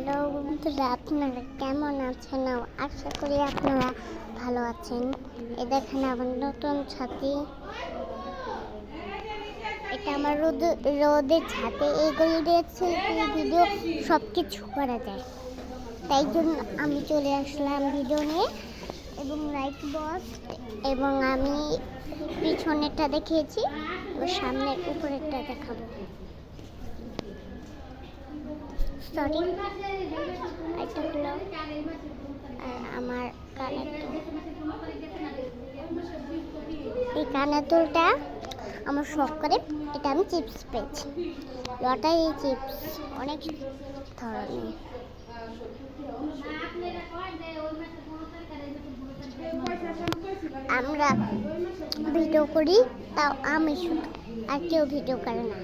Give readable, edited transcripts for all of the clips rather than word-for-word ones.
Hello বন্ধুরা, আপনারা কেমন আছেন? আশা করি আপনারা ভালো আছেন। এই দেখেন আমার নতুন ছাতি, এটা আমার রোদের ছাতে। এইগুলো দিয়ে সেলফি, ভিডিও সব কিছু করা যায়। তাই জন্য আমি চলে আসলাম ভিডিও নিয়ে, এবং লাইট বক্স, এবং আমি পিছনেরটা দেখিয়েছি, এবার সামনের উপরেরটা দেখাবো। সরি, এটা হলো আমার কানের দুল। এই কানের দুলটা আমার শখ করে, এটা আমি চিপস পেয়েছি, লটারি চিপস, অনেক ধরনের। আমরা ভিডিও করি, তাও আমি শুধু, আর কেউ ভিডিও করে না।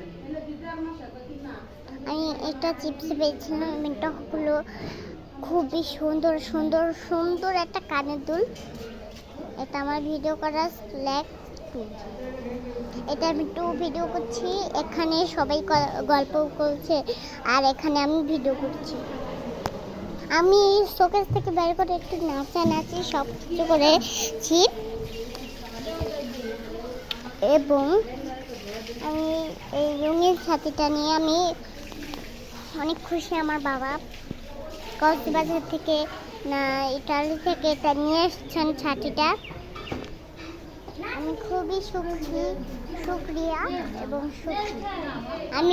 আমি একটা চিপস পেয়েছিলাম, এটা হলো খুবই সুন্দর সুন্দর সুন্দর একটা কানের দুল। এটা আমার ভিডিও করার স্ল্যাক টু। এটা আমি ভিডিও করছি, এখানে সবাই গল্প করছে আর এখানে আমি ভিডিও করছি। আমি শোকেস থেকে বের করে একটু নাচানাচি সব কিছু করেছি, এবং আমি এই রঙিন ছাতিটা নিয়ে আমি অনেক খুশি। আমার বাবা কক্সবাজার থেকে না ইটালি থেকে এটা নিয়ে এসেছেন ছাতিটা। আমি খুবই সুখী, শুকরিয়া এবং সুখী। আমি